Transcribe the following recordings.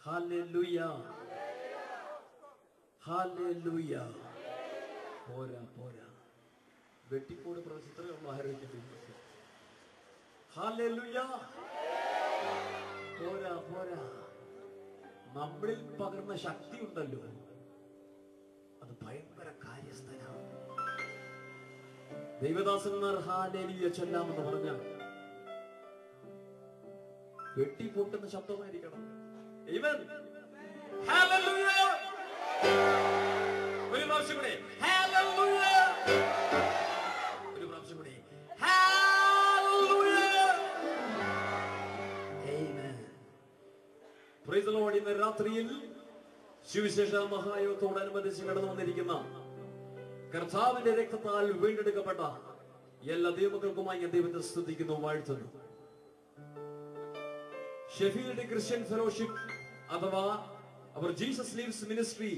Hallelujah, hallelujah. പോരാ പോരാ, വെട്ടിപ്പോട് പ്രവചിത്രമുള്ള ആരോഗ്യത്തിൽ. ഹല്ലേലൂയ, പോരാ പോരാ. നമ്മളിൽ പകർന്ന ശക്തി ഉണ്ടല്ലോ, അത് ഭയങ്കര കാര്യസ്ഥനാണ്. ദൈവദാസന്മാർ ഹല്ലേലൂയ ചൊല്ലാമെന്ന് പറഞ്ഞാൽ വെട്ടിപ്പൊട്ടുന്ന ശബ്ദമായിരിക്കണം. ആമേൻ. ഹല്ലേലൂയ. ഒരു പ്രാവശ്യം കൂടെ ഹല്ലേലൂയ. ഒരു പ്രാവശ്യം കൂടെ hallelujah. Amen. Praise the Lord. ഇന്ന് രാത്രിയിൽ സുവിശേഷ മഹായോഗത്തോടനുബന്ധിച്ച് കടന്നു വന്നിരിക്കുന്ന കർത്താവിന്റെ രക്തത്താൽ വീണ്ടെടുക്കപ്പെട്ട എല്ലാ ദൈവമക്കൾക്കുമായി ഞാൻ ദൈവത്തെ സ്തുതിക്കുന്നു, വാഴ്ത്തുന്നു. ഷെഫീൽഡ് ക്രിസ്ത്യൻ ഫെലോഷിപ്പ് അഥവാ അവർ ജീസസ് ലീവ്സ് മിനിസ്ട്രി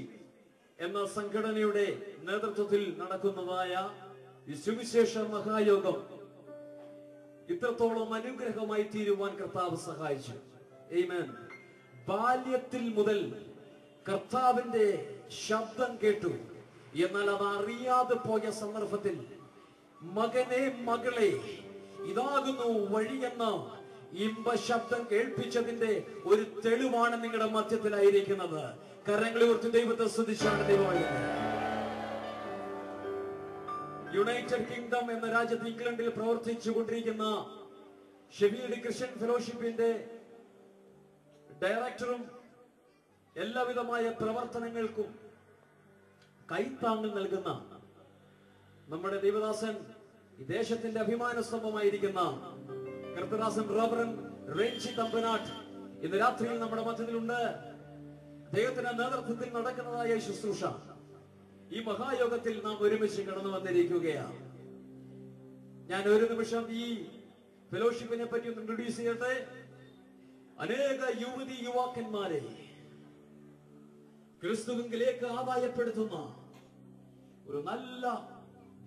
എന്ന സംഘടനയുടെ നേതൃത്വത്തിൽ നടക്കുന്നതായ ഈ സുവിശേഷ മഹായോഗം ഇത്രത്തോളം അനുഗ്രഹമായി തീരുവാൻ കർത്താവ് സഹായിച്ചു. ആമേൻ. ബാല്യത്തിൽ മുതൽ കർത്താവിന്റെ ശബ്ദം കേട്ടു. എന്നാൽ അത് അറിയാതെ പോയ സന്ദർഭത്തിൽ മകനെ മകളെ ഇതാകുന്നു വഴിയെന്ന ഇമ്പ ശബ്ദം കേൾപ്പിച്ചതിന്റെ ഒരു തെളിവാണ് നിങ്ങളുടെ മധ്യത്തിലായിരിക്കുന്നത്. കരങ്ങളെ ഉയർത്തി ദൈവത്തെ സ്തുതിച്ചാണ് ദൈവമായിരുന്നത്. യുണൈറ്റഡ് കിങ്ഡം എന്ന രാജ്യത്ത് ഇംഗ്ലണ്ടിൽ പ്രവർത്തിച്ചു കൊണ്ടിരിക്കുന്ന ഷെഫീൽഡ് ക്രിസ്ത്യൻ ഫെലോഷിപ്പിന്റെ ഡയറക്ടറും എല്ലാവിധമായ പ്രവർത്തനങ്ങൾക്കും കൈത്താങ്ങൽ നൽകുന്ന നമ്മുടെ ദൈവദാസൻ, ഈ ദേശത്തിന്റെ അഭിമാന സ്തംഭമായിരിക്കുന്ന കർത്തദാസൻ റവറൻഡ് റേഞ്ചി തമ്പനാട്ട് ഇന്ന് രാത്രിയിൽ നമ്മുടെ മധ്യത്തിലുണ്ട്. ദൈവത്തിന്റെ നേതൃത്വത്തിൽ നടക്കുന്നതായ ശുശ്രൂഷ ഈ മഹായോഗത്തിൽ നാം ഒരുമിച്ച് കടന്നു വന്നിരിക്കുകയാണ്. ഞാൻ ഒരു നിമിഷം ഈ ഫെലോഷിപ്പിനെ പറ്റി ഒന്ന് ഇൻട്രൊഡ്യൂസ് ചെയ്യട്ടെ. അനേക യുവതി യുവാക്കന്മാരെ ക്രിസ്തുവിലേക്ക് ആദായപ്പെടുത്തുന്ന ഒരു നല്ല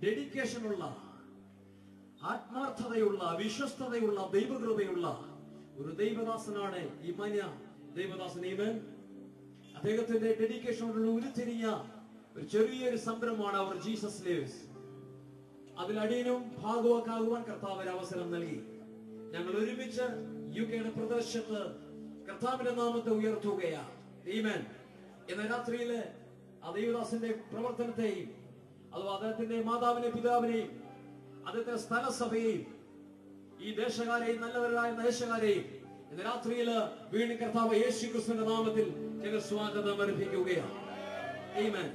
ഡെഡിക്കേഷനുള്ള, ആത്മാർത്ഥതയുള്ള, വിശ്വസ്തതയുള്ള, ദൈവകൃപയുള്ള ഒരു ദൈവദാസനാണ് ഈ മാന്യ ദൈവദാസൻ. അദ്ദേഹത്തിന്റെ ഡെഡിക്കേഷനോടുള്ള ഉരുത്തിരിഞ്ഞ ഒരു ചെറിയൊരു സംരംഭമാണ് അവർ ജീസസ് ലീവ്സ്. അതിൽ അടിയനും ഭാഗവാക്കാകുവാൻ കർത്താവ് ഒരു അവസരം നൽകി. ഞങ്ങൾ ഒരുമിച്ച് യുകെയുടെ പ്രദേശത്ത് കർത്താവിന്റെ നാമത്തെ ഉയർത്തുകയാണ്. ആമേൻ. ഇന്ന് രാത്രിയില് ആ ദൈവദാസന്റെ പ്രവർത്തനത്തെയും അഥവാ അദ്ദേഹത്തിന്റെ മാതാവിനെയും പിതാവിനെയും അദ്ദേഹത്തിന്റെ സ്ഥലസഭയെയും ഈ ദേശക്കാരെയും നല്ലവരായ ദേശക്കാരെയും ഇന്ന് രാത്രിയില് വീണ്ടും കർത്താവ് യേശു ക്രിസ്തുവിന്റെ നാമത്തിൽ ഞങ്ങൾ സ്വാഗതം അർപ്പിക്കുകയാണ്. ആമേൻ.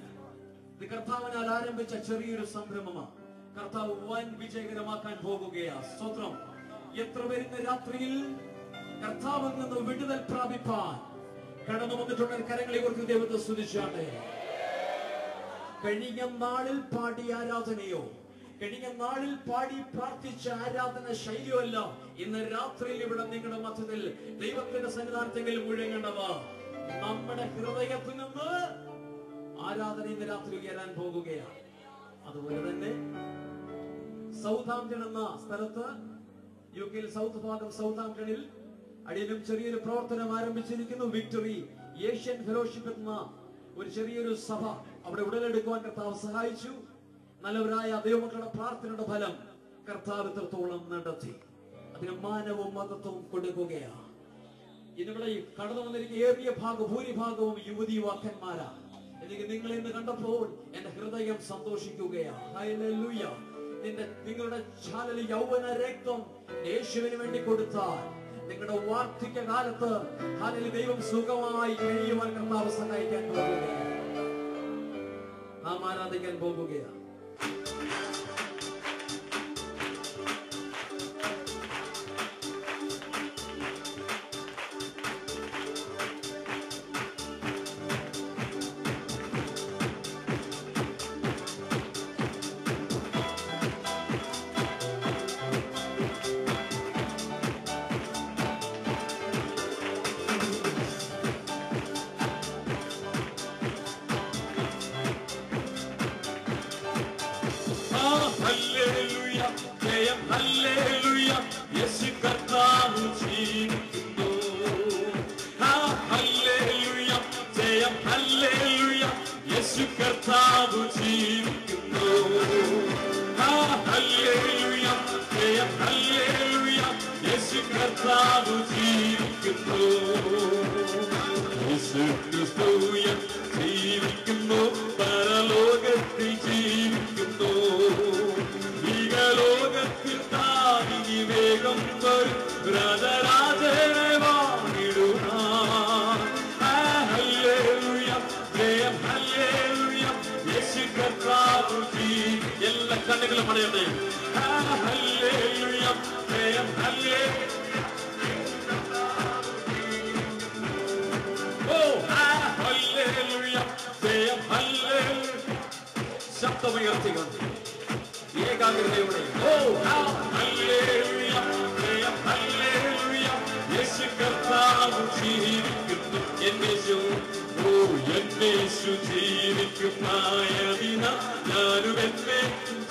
ഇത് കർത്താവിനാൽ ആരംഭിച്ച ചെറിയൊരു സംരംഭമാണ്. കർത്താവ് വൻ വിജയകരമാക്കാൻ പോകുകയാണ്. സ്തോത്രം. എത്ര പേരുന്ന രാത്രിയിൽ കർത്താവിൽ നിന്ന് വിടുതൽ പ്രാപിപ്പാൻ കടന്നു വന്നിട്ടുള്ള കരങ്ങളെ ഓർത്ത് ദൈവത്തെ സ്തുതിച്ചാട്ടെ. കഴിഞ്ഞ നാളിൽ പാടിയ ആരാധനയോ, കഴിഞ്ഞ നാളിൽ പാടി പ്രാർത്ഥിച്ച ആരാധന ശൈലിയോ അല്ല ഇന്ന് രാത്രിയിൽ ഇവിടെ നിങ്ങളുടെ മധ്യത്തിൽ ദൈവത്തിന്റെ സന്നിധാനത്തിൽ മുഴങ്ങേണ്ടവ. നമ്മുടെ ഹൃദയത്തിൽ നിന്ന് ആരാധന ഇന്ന് രാത്രി ഉയരാൻ പോകുകയാണ്. അതുപോലെ തന്നെ സൗതാംപ്ടൺ എന്ന സ്ഥലത്ത്, യുകെയിൽ സൗത്ത് ഭാഗം സൗതാംപ്ടണിൽ അടിയനും ചെറിയൊരു പ്രവർത്തനം ആരംഭിച്ചിരിക്കുന്നു. വിക്ടറി ഏഷ്യൻ ഫെലോഷിപ്പ് എന്ന ഒരു ചെറിയൊരു സഭ അവിടെ ഉടലെടുക്കുവാൻ കർത്താവ് സഹായിച്ചു. നല്ലവരായ ദൈവമക്കളുടെ പ്രാർത്ഥനയുടെ ഫലം കർത്താവ് ഇത്രത്തോളം നടത്തി. അതിന് മാനവും മഹത്വവും കൊടുക്കുകയാണ്. ഇന്നിവിടെ കടന്നു വന്നിരിക്കുന്ന ഭൂരിഭാഗവും യുവതി യുവാക്കന്മാരാണ്. എനിക്ക് നിങ്ങളെ ഇന്ന് കണ്ടപ്പോൾ എന്റെ ഹൃദയം സന്തോഷിക്കുകയാണ്. ഹല്ലേലൂയ. നിങ്ങളുടെ ചാലൽ യൗവന രക്തം യേശുവിന് വേണ്ടി കൊടുത്താൽ നിങ്ങളുടെ വാർദ്ധക്യ കാലത്ത് ദൈവം സുഖമായി കഴിയുവാൻ കർത്താവ് സഹായിക്കാൻ പോകുകയാണ്. നാം ആരാധിക്കാൻ പോകുകയാണ്. ജീവിക്കുന്നു, പരലോകത്തിൽ ജീവിക്കുന്നു. ലോകത്തിൽ താങ്ങി വേഗം വരും രാജരാജനെ വാങ്ങിടുക. ജയം ഹല്ലേലൂയ, യേശു കർത്താവ് എല്ലാ കണ്ണുകളും അടയട്ടെ. ഹല്ലേലൂയ, ജയം ഹല്ലേലൂയ. ഓ ഹല്ലേലൂയ, ജയം ഹല്ലേലൂയ. ശബ്ദമുയർത്തുക ഏകാഗ്രതയോടെ. ഓ ഹല്ലേലൂയ, ജയം ഹല്ലേലൂയ, യേശു കർത്താവ് ജീവിക്കുന്നു. എന്നേശു, ഓ എന്നേശു ജീവിക്കുന്നതിനാൽ ഞാനും എന്നെ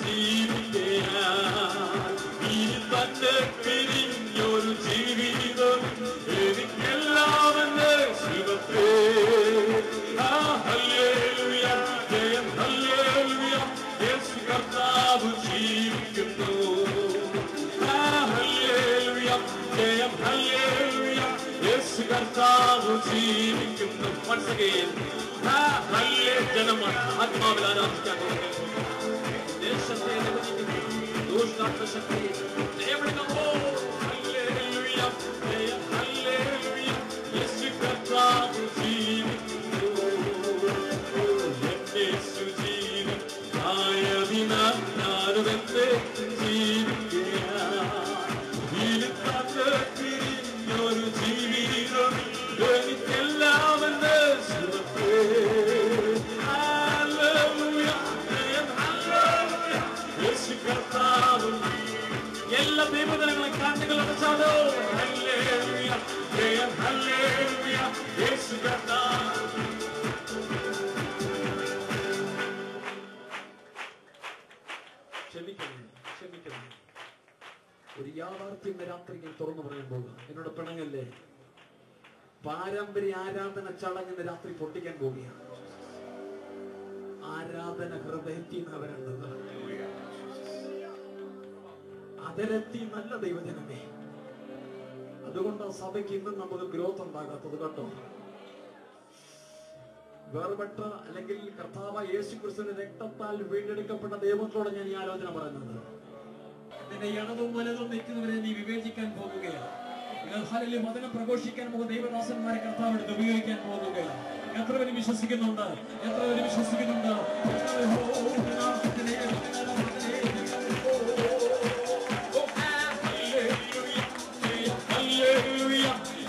ജീവിക്കാൻ. ഇനി തന്നെ പിരിഞ്ഞൊരു ജീവിതം എനിക്കെല്ലാം എന്നെ ശിവത്തേ. ഹല്ലേലൂയ, ജയം ഹല്ലേലൂയ, യേശു കർത്താവ് ജീവിക്കുന്നു. ഹല്ലേലൂയ, ജയം ഹല്ലേലൂയ, യേശു കർത്താവ് ജീവിക്കുന്നു. Once again, ജനം ആത്മാവിൽ ആരാധിക്കാൻ ദേശത്തെ ദൂഷ്ടാത്മശക്തിയെ ജയമെടുക്കുമോ. ഹല്ലേലൂയ, ജയം ഹല്ലേലൂയ, യേശു കർത്താവ് ജീവിക്കുന്നു. എന്നേശു ജീവിക്കായതിനാൽ ഞാനും എന്നെ ജീവിക്കുകയാണ്. ഇനി തന്നെ പിരിഞ്ഞൊരു ജീവിതം എനിക്കെല്ലാം എന്നെ ശിവത്തേ. ഹല്ലേലൂയ, ജയം ഹല്ലേലൂയ, യേശു കർത്താവ്. എല്ലാ ദൈവജനങ്ങളും കണ്ണുകൾ അടച്ചാലോ. ഹല്ലേലൂയ, ജയം ഹല്ലേലൂയ, യേശു കർത്താവ്. ക്ഷമിക്കണം. ഒരു യാഥാർത്ഥ്യം രാത്രിയിൽ തുറന്നു പറയാൻ പോകുക. എന്നോട് പിണങ്ങല്ലേ. പാരമ്പര്യ ആരാധന ചടങ്ങിന് രാത്രി പൊട്ടിക്കാൻ പോവുകയാണ്. ആരാധന ഹൃദയത്തിൽ നിന്ന് വരേണ്ടത്. അതിലെത്തി നല്ല ദൈവജനമേ. അതുകൊണ്ട് സഭയ്ക്ക് ഇന്നും നമുക്ക് ഗ്രോത്ത് ഉണ്ടാകാത്തത് കേട്ടോ. വേർപെട്ട അല്ലെങ്കിൽ കർത്താവായ യേശു ക്രിസ്തുവിന്റെ രക്തത്താൽ വീണ്ടെടുക്കപ്പെട്ട ദൈവത്തോടെ ഞാൻ ഈ ആലോചന പറയുന്നത്. നിന്റെ ഇടതും വലതും നിൽക്കുന്നവരെ നീ വിവേചിക്കാൻ പോകുകയാണ്. വചനം പ്രഘോഷിക്കാൻ പോകുന്ന ദൈവദാസന്മാരെ കർത്താവ് എടുത്ത് ഉപയോഗിക്കാൻ പോകുകയാണ്. എത്ര പേര് വിശ്വസിക്കുന്നുണ്ട്?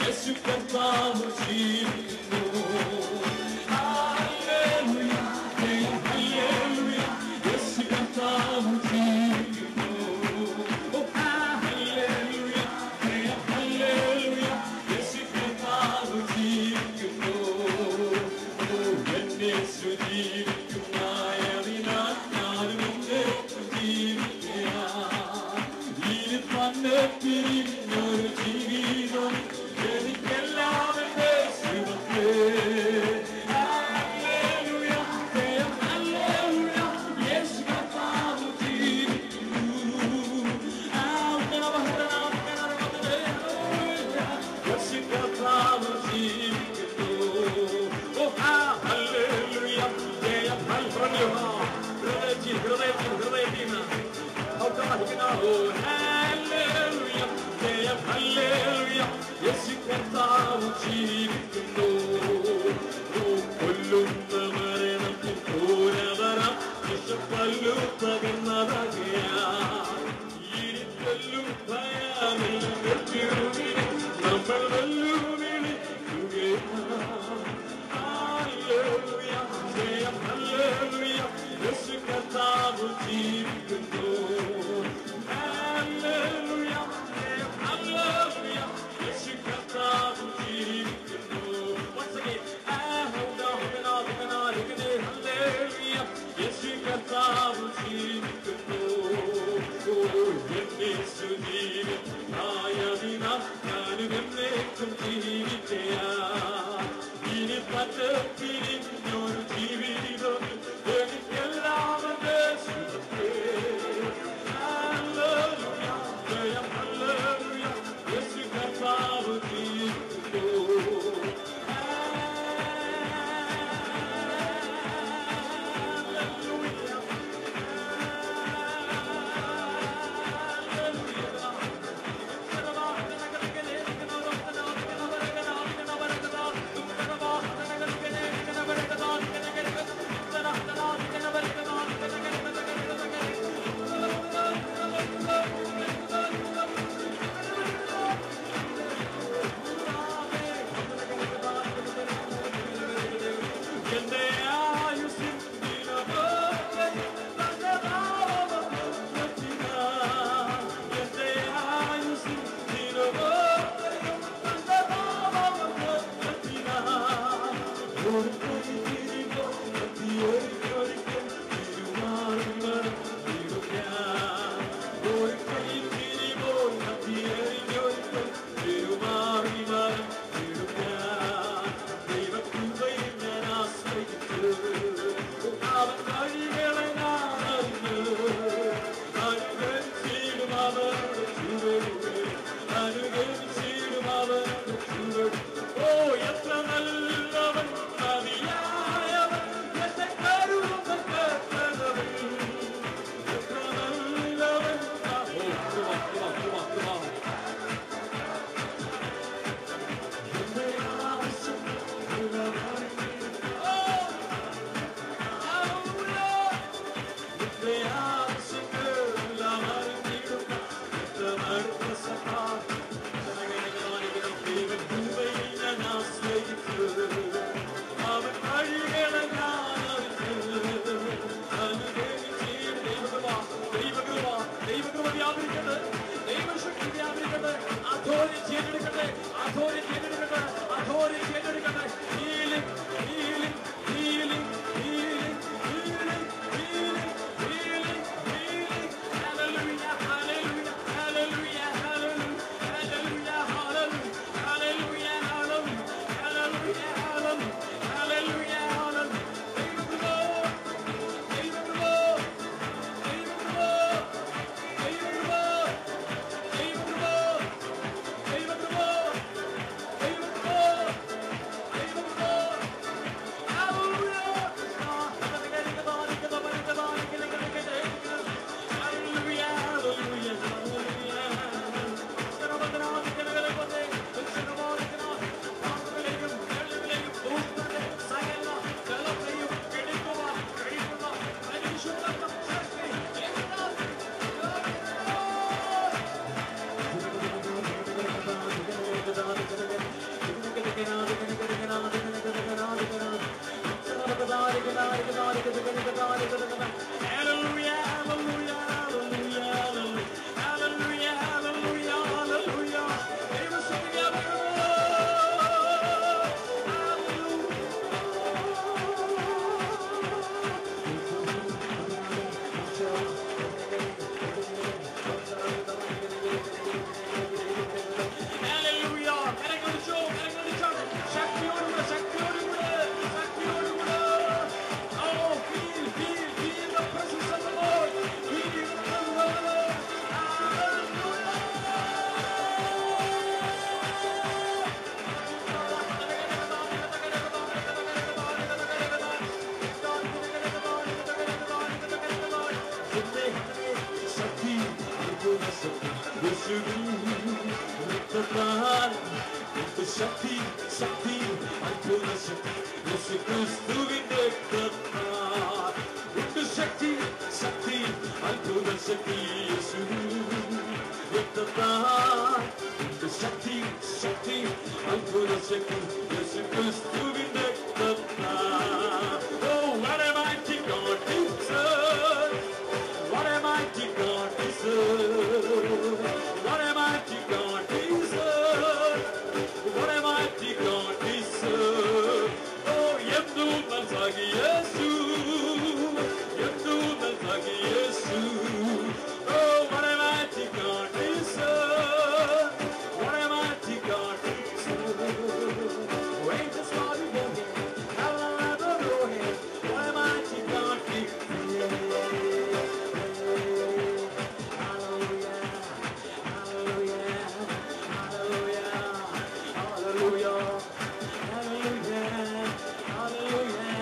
യേശു കർത്താവ് ജീവിക്കുന്നു. ഹല്ലേലൂയ, ജയം ഹല്ലേലൂയ, യേശു കർത്താവ് ജീവിക്കുന്നു. ഹല്ലേലൂയ, ജയം ഹല്ലേലൂയ, യേശു കർത്താവ് ജീവിക്കുന്നു. എന്നേശു ജീവിക്കുന്നതിനാൽ ഞാനും എന്നെ ജീവിക്കുകയാണ്. ഇനി തന്നെ പിരിഞ്ഞൊരു ജീവിതം എനിക്കെല്ലാം എന്റെ ശിവത്തേ. ഹല്ലേലൂയ, ജയം ഹല്ലേലൂയ, യേശു കർത്താവ് ജീവിക്കുന്നു. യേശു കർത്താവ് ജീവിക്കുന്നു. ഓ ഹല്ലേലൂയ, ജയം ഹല്ലേലൂയ, ഹൃദയത്തിൽ ഹല്ലേലൂയ, ജയം ഹല്ലേലൂയ, യേശു കർത്താവ് ജീവിക്കുന്നു. കൊല്ലുന്ന മരണത്തിൽ പോരവരാം വിഷപ്പല്ലു പകർന്നതാകയാൽ ഇനി കൊല്ലും ഭയമില്ല. നമ്മൾ വെല്ലുവിളിക്കുകയാണ്. ഹല്ലേലൂയ, ജയം ഹല്ലേലൂയ, യേശു കർത്താവ് ജീവിക്കുന്നു. ഹല്ലേലൂയ, ജയം ഹല്ലേലൂയ, യേശു കർത്താവ് ജീവിക്കുന്നു. Once again, ഹല്ലേലൂയ, യേശു കർത്താവ് ജീവിക്കുന്നു. എന്നേശു ജീവിതമായതിനാൽ ഞാനും എന്നേക്കും ജീവിക്കയാൽ. ഇനി തന്നെ പിരിഞ്ഞൊരു ജീവിതം എനിക്കെല്ലാം എന്റെ ശിവത്തേ. ഹല്ലേലൂയ, ജയം ഹല്ലേലൂയ, യേശു കർത്താവ് ജീവിക്കുന്നു. എന്റെ ആയുസ്സിൻ ദിനമൊക്കെയും തന്റെ നാമം ഉയർത്തിനാൻ. എന്റെ ആയുസ്സിൻ ദിനമൊക്കെയും തന്റെ നാമം ഉയർത്തിനാൻ. ഒരു കൈ തിരികോ ഒരിക്കൽ തിരുമാറിമരം വീടും ഞാൻ. ഒരു കൈ തിരികോ ഒരിക്കൽ തിരുമാറിമരം വീടും ഞാൻ. ദൈവകൃപയിൽ ഞാൻ ആശ്രയിച്ചു, അവൻ വഴികളെ ഞാൻ അറിഞ്ഞു. അനുകരിച്ചിടും അവരുടെ ചുവടുകൾ, അനുകരിച്ചിടും അവരുടെ ചുവടുകൾ. ഓ എത്ര നല്ലവൻ, മതിയായവൻ, എന്നെ കരുതുന്ന കർത്താവൻ. എത്ര നല്ലവൻ. ഓ കൃപ കൃപ കൃപ കൃപ. എന്റെ ആവശ്യം എന്റെ ആവശ്യങ്ങളെല്ലാം അറിഞ്ഞിടുന്ന എത്ര സഭ. ദൈവകൃപയിൽ ഞാൻ ആശ്രയിച്ചു, അവൻ വഴികളെ ഞാൻ അറിഞ്ഞു. അനുകരിച്ചിടും ദൈവകൃപ ദൈവകൃപ ദൈവകൃപ വ്യാപരിക്കട്ടെ, ദൈവശക്തി വ്യാപരിക്കട്ടെ. അധോരിറ്റി ഏറ്റെടുക്കട്ടെ, അധോരിറ്റി ഏറ്റെടുക്കട്ടെ, അധോരിറ്റി ഏറ്റെടുക്കട്ടെ. Healing healing healing healing healing healing healing healing. ഹല്ലേലൂയ ഹല്ലേലൂയ ഹല്ലേലൂയ ഹല്ലേലൂയ ഹല്ലേലൂയ ഹല്ലേലൂയ ഹല്ലേലൂയ ഹല്ലേലൂയ ഹല്ലേലൂയ. ദൈവകൃപ ദൈവകൃപ ദൈവകൃപ ദൈവകൃപ ദൈവകൃപ ദൈവകൃപ ദൈവകൃപ ദൈവകൃപ. ഹല്ലേലൂയ ഹല്ലേലൂയ ഹല്ലേലൂയ ശക്തി ശക്തി അത്ഭുത ശക്തി യേശുക്രിസ്തുവിന്റെ രക്തത്താൽ ഉണ്ട്. ശക്തി ശക്തി അത്ഭുത ശക്തി യേശുവിന്റെ രക്തത്താൽ ഉണ്ട്. ശക്തി ശക്തി അത്ഭുത ശക്തി യേശുക്രിസ്തുവിന്റെ രക്തത്താൽ. Oh, what a mighty God we serve! What a mighty God we serve! What a mighty God we serve! What a mighty God we serve! Oh, yendu nalsagi Yesu, yendu nalsagi Yesu. Oh, what a mighty God we serve! What a mighty God we serve! Angels bow before Him, heaven and earth adore Him. What a mighty God we serve! Hallelujah, hallelujah, hallelujah, hallelujah, hallelujah, hallelujah,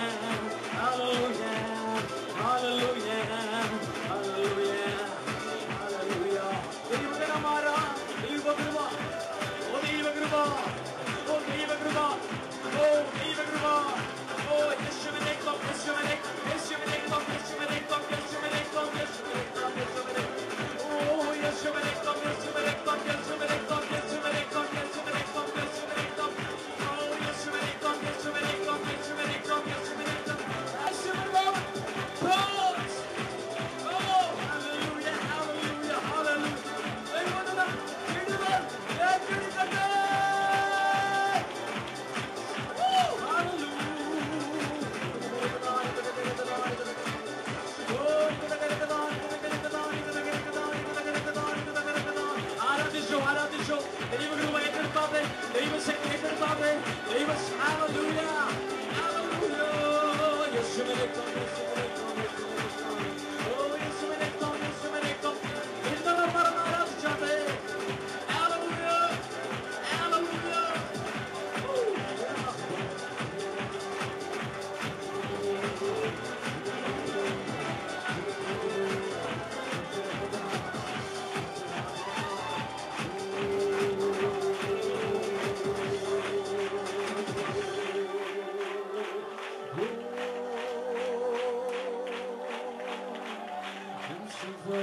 കൃപ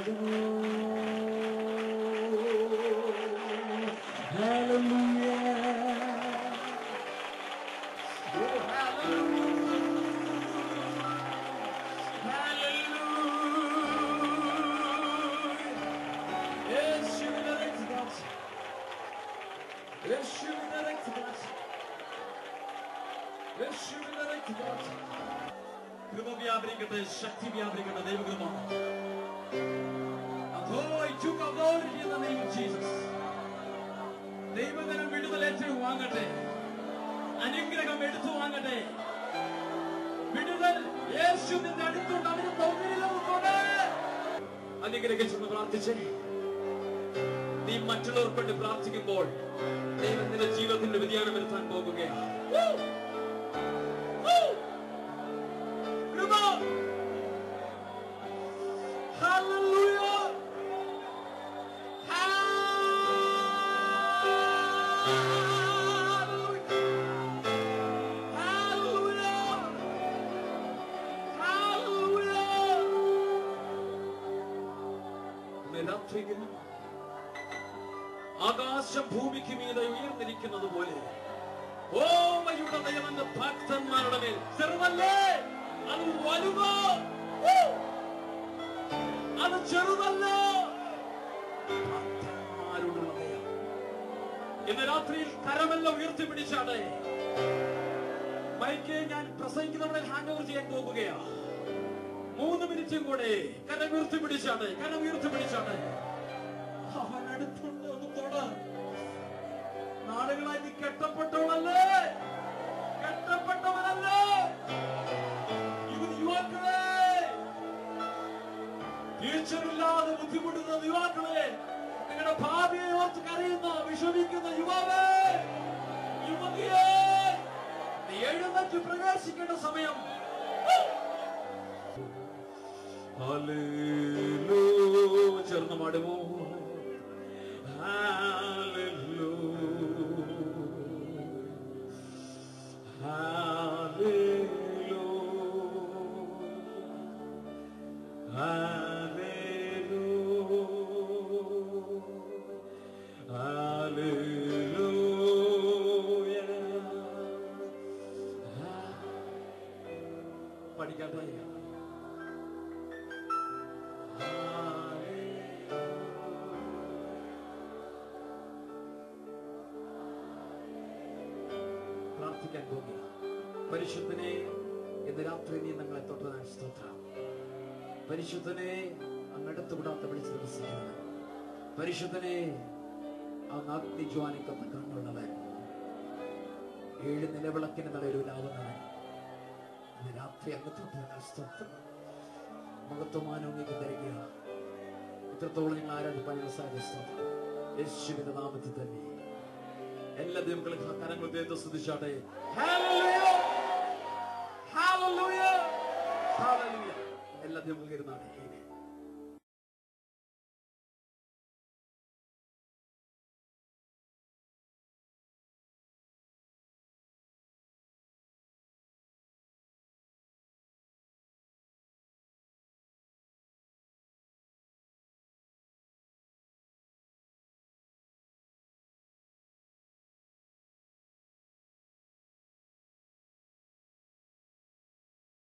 വ്യാപരിക്കട്ടെ, ശക്തി വ്യാപരിക്കട്ടെ, ദൈവകൃപ. ദൈവജനം വിടുതൽ ഏറ്റു വാങ്ങട്ടെ, അനുഗ്രഹം എടുത്തു വാങ്ങട്ടെ. വിടുതൽ യേശു നിന്റെ അടുത്തുണ്ട്, അവന് തോന്നിയില്ല. അനുഗ്രഹിച്ചെന്ന് പ്രാർത്ഥിച്ചേ. നീ മറ്റുള്ളവർക്ക് വേണ്ടി പ്രാർത്ഥിക്കുമ്പോൾ ദൈവം നിന്റെ ജീവിതത്തിന്റെ വ്യതിയാനം വരുത്താൻ പോകുകയാണ്. ആകാശം ഭൂമിക്ക് മീതെ ഉയർന്നിരിക്കുന്നത് പോലെ ഓമയുടെ ദൈവന്റെ ഭക്തന്മാരുടെ മേൽ ചെറുതല്ലേ, അത് വലുതോ, അത് ചെറുതല്ല, ഭക്തന്മാരോടുള്ള ദയ. ഇന്ന് രാത്രിയിൽ കരമെല്ലാം ഉയർത്തിപ്പിടിച്ചാട്ടെ. മൈക്ക് ഞാൻ പ്രസംഗിക്കുന്നവരെ ഹാൻഡ് ഓവർ ചെയ്യാൻ പോകുകയാ. 3 മിനിറ്റും കൂടെ കരം ഉയർത്തിപ്പിടിച്ചാട്ടെ, കരം ഉയർത്തിപ്പിടിച്ചാട്ടെ. അവൻ അടുത്തുണ്ട്, ഒന്ന് തൊട. നാളുകളായി നീ കെട്ടപ്പെട്ടവളല്ലേ, കെട്ടപ്പെട്ടവനല്ലേ. യുവാക്കളെ, ഫ്യൂച്ചറില്ലാതെ ബുദ്ധിമുട്ടുന്ന യുവാക്കളെ, നിങ്ങളുടെ ഭാവിയെ ഓർത്ത് കരയുന്ന വിഷമിക്കുന്ന യുവാവേ, യുവതിയെ, നീ എഴുന്നേറ്റ് പ്രകാശിക്കേണ്ട സമയം. ഹല്ലേലൂയ. ചേർന്ന് പാടുമോ? പഠിക്കാത്ത പ്രാർത്ഥിക്കാൻ പോകുക. പരിശുദ്ധനെ, ഇന്ന് രാത്രി നീ ഞങ്ങളെ തൊട്ടതാൻ സ്തോത്രം. പരിശുദ്ധനെ, അങ്ങടുത്ത് വിടാത്ത വിളിച്ച് ദിവസിക്കുന്നത്. പരിശുദ്ധനെ, അങ്ങ് അഗ്നിജ്വാലിക്കുന്ന കണ്ണുള്ളവൻ, 7 നിലവിളക്കിന് നടുവിലാവുന്നവൻ, ഇന്ന് രാത്രി അങ്ങ് തൊട്ടതാൻ സ്തോത്രം. മഹത്വമാനോങ്ങിക്ക് തരിക. ഇത്രത്തോളം നിങ്ങൾ ആരാധിപ്പാൻ സ്തോത്രം. യേശുവിന്റെ നാമത്തിൽ തന്നെ എല്ലാ ദൈവങ്ങളും കരങ്ങൾ ഉയർത്തി സ്തുതിച്ചാട്ടെ. ഹല്ലേലൂയ, ഹല്ലേലൂയ, ഹല്ലേലൂയ. എല്ലാ ദൈവങ്ങളും ഇരുന്നാട്ടെ.